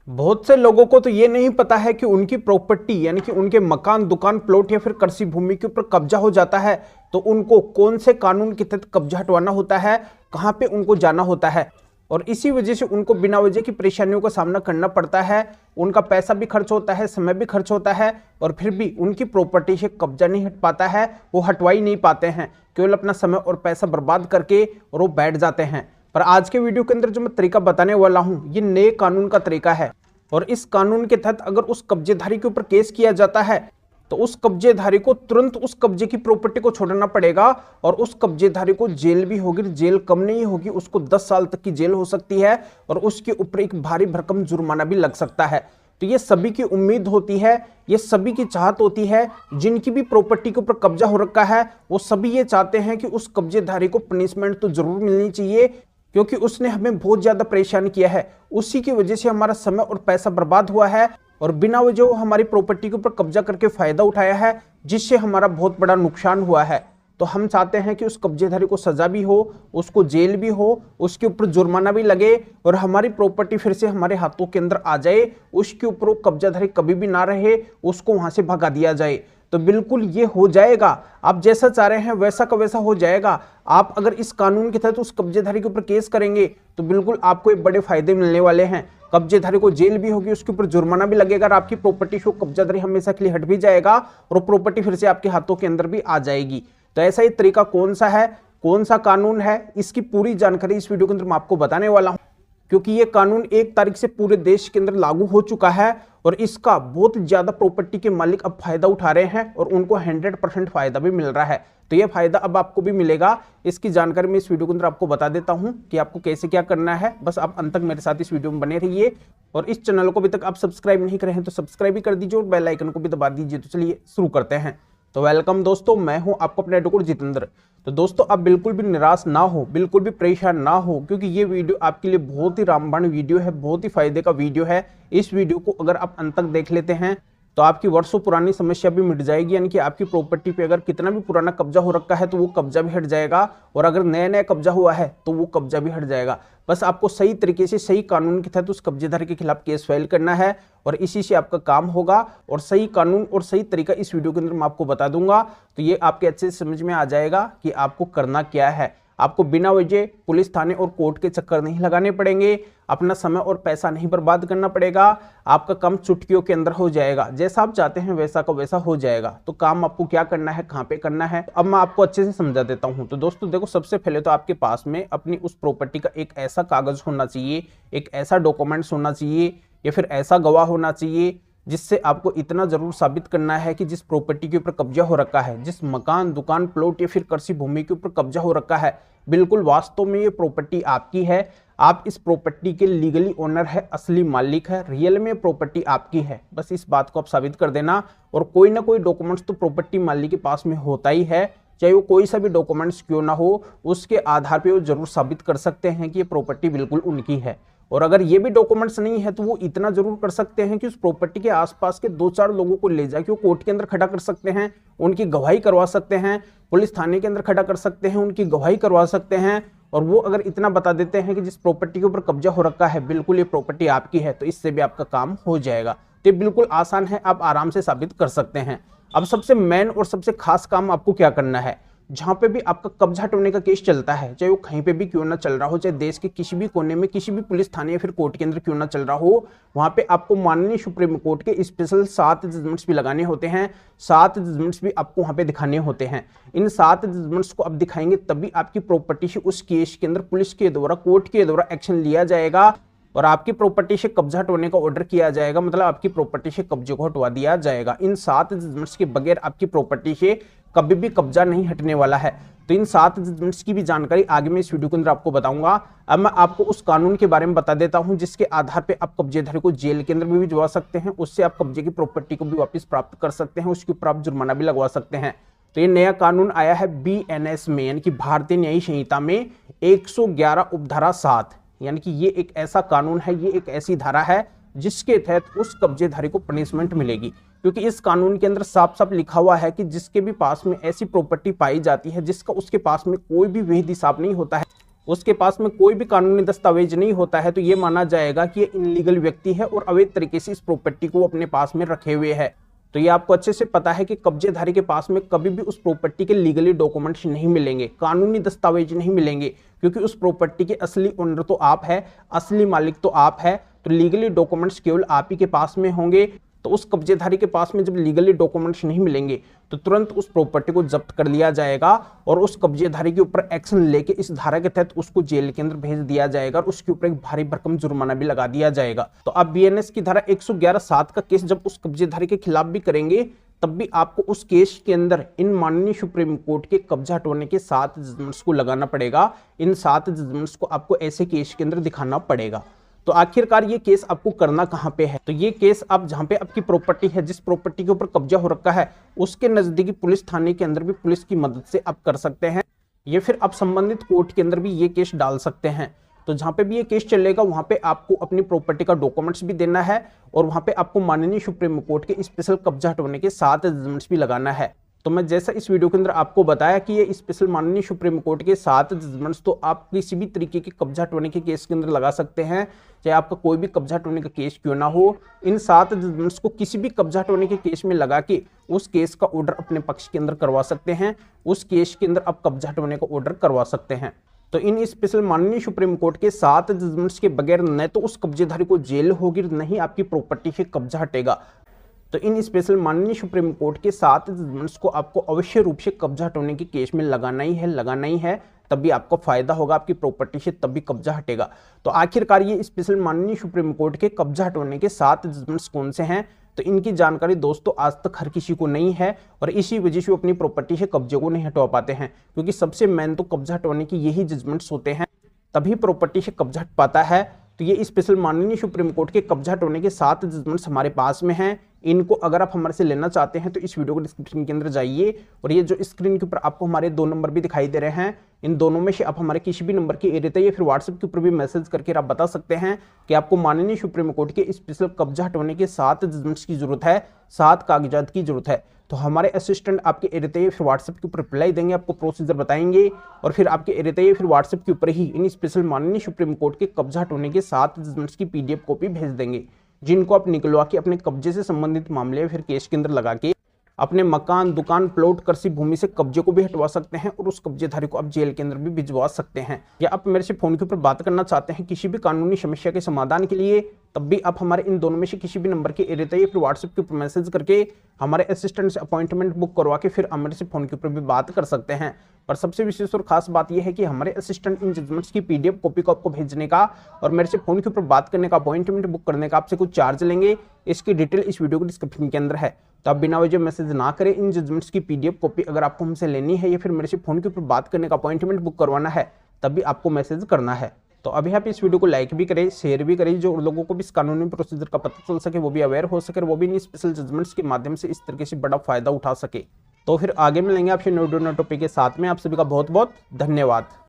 बहुत से लोगों को तो ये नहीं पता है कि उनकी प्रॉपर्टी यानी कि उनके मकान, दुकान, प्लॉट या फिर कृषि भूमि के ऊपर कब्जा हो जाता है तो उनको कौन से कानून के तहत कब्जा हटवाना होता है, कहां पे उनको जाना होता है। और इसी वजह से उनको बिना वजह की परेशानियों का सामना करना पड़ता है। उनका पैसा भी खर्च होता है, समय भी खर्च होता है और फिर भी उनकी प्रॉपर्टी से कब्जा नहीं हट पाता है, वो हटवा ही नहीं पाते हैं, केवल अपना समय और पैसा बर्बाद करके और वो बैठ जाते हैं। पर आज के वीडियो के अंदर जो मैं तरीका बताने वाला हूं, ये नए कानून का तरीका है और इस कानून के तहत अगर उस कब्जेधारी के ऊपर केस किया जाता है तो उस कब्जेधारी को तुरंत उस कब्जे की प्रॉपर्टी को छोड़ना पड़ेगा और उस कब्जेधारी को जेल भी होगी। जेल कम नहीं होगी, उसको 10 साल तक की जेल हो सकती है और उसके ऊपर एक भारी भरकम जुर्माना भी लग सकता है। तो ये सभी की उम्मीद होती है, ये सभी की चाहत होती है, जिनकी भी प्रॉपर्टी के ऊपर कब्जा हो रखा है वो सभी ये चाहते हैं कि उस कब्जेधारी को पनिशमेंट तो जरूर मिलनी चाहिए, क्योंकि उसने हमें बहुत ज्यादा परेशान किया है। उसी की वजह से हमारा समय और पैसा बर्बाद हुआ है और बिना वजह वो हमारी प्रॉपर्टी के ऊपर कब्जा करके फायदा उठाया है, जिससे हमारा बहुत बड़ा नुकसान हुआ है। तो हम चाहते हैं कि उस कब्जेधारी को सजा भी हो, उसको जेल भी हो, उसके ऊपर जुर्माना भी लगे और हमारी प्रॉपर्टी फिर से हमारे हाथों के अंदर आ जाए। उसके ऊपर वो कब्जाधारी कभी भी ना रहे, उसको वहां से भगा दिया जाए। तो बिल्कुल ये हो जाएगा, आप जैसा चाह रहे हैं वैसा का वैसा हो जाएगा। आप अगर इस कानून के तहत उस कब्जेधारी के ऊपर केस करेंगे तो बिल्कुल आपको एक बड़े फायदे मिलने वाले हैं। कब्जेधारी को जेल भी होगी, उसके ऊपर जुर्माना भी लगेगा और आपकी प्रॉपर्टी से कब्जाधारी हमेशा के लिए हट भी जाएगा और प्रॉपर्टी फिर से आपके हाथों के अंदर भी आ जाएगी। तो ऐसा ही तरीका कौन सा है, कौन सा कानून है, इसकी पूरी जानकारी इस वीडियो के अंदर मैं आपको बताने वाला हूं, क्योंकि ये कानून 1 तारीख से पूरे देश के अंदर लागू हो चुका है और इसका बहुत ज्यादा प्रॉपर्टी के मालिक अब फायदा उठा रहे हैं और उनको 100% फायदा भी मिल रहा है। तो ये फायदा अब आपको भी मिलेगा। इसकी जानकारी मैं इस वीडियो के अंदर आपको बता देता हूं कि आपको कैसे क्या करना है। बस आप अंत तक मेरे साथ इस वीडियो में बने रहिए और इस चैनल को अभी तक आप सब्सक्राइब नहीं करे हैं तो सब्सक्राइब भी कर दीजिए और बेल आइकन को भी दबा दीजिए। तो चलिए शुरू करते हैं। तो वेलकम दोस्तों, मैं हूं आपको अपने एडवोकेट जितेंद्र। तो दोस्तों आप बिल्कुल भी निराश ना हो, बिल्कुल भी परेशान ना हो, क्योंकि ये वीडियो आपके लिए बहुत ही रामबाण वीडियो है, बहुत ही फायदे का वीडियो है। इस वीडियो को अगर आप अंत तक देख लेते हैं तो आपकी वर्षों पुरानी समस्या भी मिट जाएगी। यानी कि आपकी प्रॉपर्टी पे अगर कितना भी पुराना कब्जा हो रखा है तो वो कब्जा भी हट जाएगा और अगर नया नया कब्जा हुआ है तो वो कब्जा भी हट जाएगा। बस आपको सही तरीके से सही कानून के तहत उस कब्जेदार के खिलाफ केस फाइल करना है और इसी से आपका काम होगा। और सही कानून और सही तरीका इस वीडियो के अंदर मैं आपको बता दूंगा, तो ये आपके अच्छे से समझ में आ जाएगा कि आपको करना क्या है। आपको बिना वजह पुलिस थाने और कोर्ट के चक्कर नहीं लगाने पड़ेंगे, अपना समय और पैसा नहीं बर्बाद करना पड़ेगा, आपका काम चुटकियों के अंदर हो जाएगा। जैसा आप चाहते हैं वैसा का वैसा हो जाएगा। तो काम आपको क्या करना है, कहां पे करना है, अब मैं आपको अच्छे से समझा देता हूं। तो दोस्तों देखो, सबसे पहले तो आपके पास में अपनी उस प्रॉपर्टी का एक ऐसा कागज होना चाहिए, एक ऐसा डॉक्यूमेंट्स होना चाहिए या फिर ऐसा गवाह होना चाहिए जिससे आपको इतना जरूर साबित करना है कि जिस प्रॉपर्टी के ऊपर कब्जा हो रखा है, जिस मकान, दुकान, प्लॉट या फिर कृषि भूमि के ऊपर कब्जा हो रखा है, बिल्कुल वास्तव में ये प्रॉपर्टी आपकी है। आप इस प्रॉपर्टी के लीगली ओनर है, असली मालिक है, रियल में प्रॉपर्टी आपकी है। बस इस बात को आप साबित कर देना और कोई ना कोई डॉक्यूमेंट्स तो प्रॉपर्टी मालिक के पास में होता ही है, चाहे वो कोई सा भी डॉक्यूमेंट्स क्यों ना हो, उसके आधार पे वो जरूर साबित कर सकते हैं कि ये प्रॉपर्टी बिल्कुल उनकी है। और अगर ये भी डॉक्यूमेंट्स नहीं है तो वो इतना जरूर कर सकते हैं कि उस प्रॉपर्टी के आसपास के 2-4 लोगों को ले जाके वो कोर्ट के अंदर खड़ा कर सकते हैं, उनकी गवाही करवा सकते हैं, पुलिस थाने के अंदर खड़ा कर सकते हैं, उनकी गवाही करवा सकते हैं। और वो अगर इतना बता देते हैं कि जिस प्रॉपर्टी के ऊपर कब्जा हो रखा है बिल्कुल ये प्रॉपर्टी आपकी है, तो इससे भी आपका काम हो जाएगा। तो ये बिल्कुल आसान है, आप आराम से साबित कर सकते हैं। अब सबसे मेन और सबसे खास काम आपको क्या करना है, जहां पे भी आपका कब्जा हटवाने का केस चलता है, चाहे वो कहीं पे भी क्यों ना चल रहा हो, चाहे देश के किसी भी कोने में किसी भी पुलिस थाने या फिर कोर्ट के अंदर क्यों ना चल रहा हो, वहां पे आपको माननीय सुप्रीम कोर्ट के स्पेशल 7 जजमेंट्स भी लगाने होते हैं। 7 जजमेंट्स भी आपको वहां पे दिखाने होते हैं। इन 7 जजमेंट्स को आप दिखाएंगे तभी आपकी प्रॉपर्टी से उस केस के अंदर पुलिस के द्वारा, कोर्ट के द्वारा एक्शन लिया जाएगा और आपकी प्रॉपर्टी से कब्जा हटवाने का ऑर्डर किया जाएगा, मतलब आपकी प्रॉपर्टी से कब्जे को हटवा दिया जाएगा। इन 7 जजमेंट्स के बगैर आपकी प्रॉपर्टी से कभी भी कब्जा नहीं हटने वाला है। तो इन 7 जजमेंट्स की भी जानकारी आगे मैं इस वीडियो के अंदर आपको बताऊंगा। अब मैं आपको उस कानून के बारे में बता देता हूं जिसके आधार पे आप कब्जेधारी को जेल के अंदर भी भिजवा सकते हैं, उससे आप कब्जे की प्रॉपर्टी को भी वापस प्राप्त कर सकते हैं, उसके ऊपर आप जुर्माना भी लगवा सकते हैं। तो ये नया कानून आया है BNS में, यानी कि भारतीय न्यायिक संहिता में 111 उपधारा 7, यानी कि ये एक ऐसा कानून है, ये एक ऐसी धारा है जिसके तहत उस कब्जेधारी को पनिशमेंट मिलेगी। क्योंकि इस कानून के अंदर साफ साफ लिखा हुआ है कि जिसके भी पास में ऐसी प्रॉपर्टी पाई जाती है जिसका उसके पास में कोई भी विधिक हिसाब नहीं होता है, उसके पास में कोई भी कानूनी दस्तावेज नहीं होता है, तो ये माना जाएगा कि ये इनलीगल व्यक्ति है और अवैध तरीके से इस प्रॉपर्टी को अपने पास में रखे हुए है। तो ये आपको अच्छे से पता है कि कब्जेधारी के पास में कभी भी उस प्रॉपर्टी के लीगली डॉक्यूमेंट्स नहीं मिलेंगे, कानूनी दस्तावेज नहीं मिलेंगे, क्योंकि उस प्रॉपर्टी के असली ओनर तो आप है, असली मालिक तो आप है। तो लीगली डॉक्यूमेंट्स केवल आप ही के पास में होंगे। तो उस कब्जेधारी के पास में जब लीगली डॉक्यूमेंट्स नहीं मिलेंगे तो तुरंत उस प्रॉपर्टी को जब्त कर लिया जाएगा और उस कब्जेधारी के ऊपर एक्शन लेके इस धारा के तहत उसको जेल के अंदर भेज दिया जाएगा और उसके ऊपर एक भारी भरकम जुर्माना भी लगा दिया जाएगा। तो आप बीएनएस की धारा 111(7) का केस जब उस कब्जेधारी के खिलाफ भी करेंगे तब भी आपको उस केस के अंदर इन माननीय सुप्रीम कोर्ट के कब्जा हटवाने के 7 जजमेंट्स को लगाना पड़ेगा। इन 7 जजमेंट्स को आपको ऐसे केस के अंदर दिखाना पड़ेगा। तो आखिरकार ये केस आपको करना कहां पे है? तो ये केस आप जहां पे आपकी प्रॉपर्टी है, जिस प्रॉपर्टी के ऊपर कब्जा हो रखा है, उसके नजदीकी पुलिस थाने के अंदर भी पुलिस की मदद से आप कर सकते हैं, या फिर आप संबंधित कोर्ट के अंदर भी ये केस डाल सकते हैं। तो जहां पे भी ये केस चलेगा वहां पे आपको अपनी प्रॉपर्टी का डॉक्यूमेंट्स भी देना है और वहां पे आपको माननीय सुप्रीम कोर्ट के स्पेशल कब्जा हटवाने के 7 जजमेंट्स भी लगाना है। तो मैं जैसा इस वीडियो के अंदर आपको बताया कि ये स्पेशल माननीय सुप्रीम कोर्ट के 7 जजमेंट्स तो आप किसी भी तरीके के कब्जा हटवाने के केस के अंदर लगा सकते हैं, चाहे आपका कोई भी कब्जा हटवाने का केस क्यों ना हो। इन 7 जजमेंट्स को किसी भी कब्जा हटवाने के केस में लगा के उस केस का ऑर्डर अपने पक्ष के अंदर करवा सकते हैं, उस केस के अंदर आप कब्जा हटवाने का ऑर्डर करवा सकते हैं। तो इन स्पेशल माननीय सुप्रीम कोर्ट के 7 जजमेंट्स के बगैर न तो उस कब्जेधारी को जेल होगी, न ही आपकी प्रॉपर्टी से कब्जा हटेगा। तो इन स्पेशल माननीय सुप्रीम कोर्ट के 7 जजमेंट्स को आपको अवश्य रूप से कब्जा हटाने के केस में लगाना ही है, तभी आपको फायदा होगा, आपकी प्रॉपर्टी से तभी कब्जा हटेगा। तो आखिरकार ये स्पेशल माननीय सुप्रीम कोर्ट के कब्जा हटाने के 7 जजमेंट्स कौन से हैं? तो इनकी जानकारी दोस्तों आज तक हर किसी को नहीं है और इसी वजह से वो अपनी प्रॉपर्टी से कब्जे को नहीं हटवा पाते हैं, क्योंकि सबसे मेन तो कब्जा हटवाने की यही जजमेंट्स होते हैं, तभी प्रॉपर्टी से कब्जा हट पाता है। तो ये स्पेशल माननीय सुप्रीम कोर्ट के कब्जा हटवाने के 7 जजमेंट्स हमारे पास में हैं। इनको अगर आप हमारे से लेना चाहते हैं तो इस वीडियो को डिस्क्रिप्शन के अंदर जाइए और ये जो स्क्रीन के ऊपर आपको हमारे 2 नंबर भी दिखाई दे रहे हैं, इन दोनों में से आप हमारे किसी भी नंबर के एरिया या फिर व्हाट्सएप के ऊपर भी मैसेज करके आप बता सकते हैं कि आपको माननीय सुप्रीम कोर्ट के स्पेशल कब्जा हटवाने के 7 जजमेंट्स की जरूरत है, 7 कागजात की जरूरत है। तो हमारे असिस्टेंट आपके एरिया या फिर व्हाट्सएप के ऊपर रिप्लाई देंगे, आपको प्रोसीजर बताएंगे और फिर आपके एरिया या फिर व्हाट्सएप के ऊपर ही इन स्पेशल माननीय सुप्रीम कोर्ट के कब्जा हटवाने के 7 जजमेंट्स की PDF कॉपी भेज देंगे, जिनको आप निकलवा के अपने कब्जे से संबंधित मामले फिर केस के अंदर लगा के अपने मकान, दुकान, प्लॉट, कृषि भूमि से कब्जे को भी हटवा सकते हैं और उस कब्जेधारी को आप जेल के अंदर भी भिजवा सकते हैं। या आप मेरे से फोन के ऊपर बात करना चाहते हैं किसी भी कानूनी समस्या के समाधान के लिए, तब भी आप हमारे इन दोनों में से किसी भी नंबर के एरिया या फिर व्हाट्सएप के ऊपर मैसेज करके हमारे असिस्टेंट से अपॉइंटमेंट बुक करवा के फिर हमारे से फोन के ऊपर भी बात कर सकते हैं। पर सबसे विशेष और खास बात यह है कि हमारे असिस्टेंट इन जजमेंट्स की PDF कॉपी को आपको भेजने का और मेरे से फोन के ऊपर बात करने का, अपॉइंटमेंट बुक करने का आपसे कुछ चार्ज लेंगे। इसकी डिटेल इस वीडियो के डिस्क्रिप्शन के अंदर है, तो आप बिना वजह मैसेज ना करें। इन जजमेंट्स की PDF कॉपी अगर आपको हमसे लेनी है या फिर मेरे से फोन के ऊपर बात करने का, अपॉइंटमेंट बुक करवाना है, तभी आपको मैसेज करना है। तो अभी आप इस वीडियो को लाइक भी करें, शेयर भी करें, जो लोगों को भी इस कानूनी प्रोसीजर का पता चल सके, वो भी अवेयर हो सके, वो भी इन स्पेशल जजमेंट्स के माध्यम से इस तरीके से बड़ा फायदा उठा सके। तो फिर आगे मिलेंगे आपसे नए टॉपिक के साथ में। आप सभी का बहुत बहुत धन्यवाद।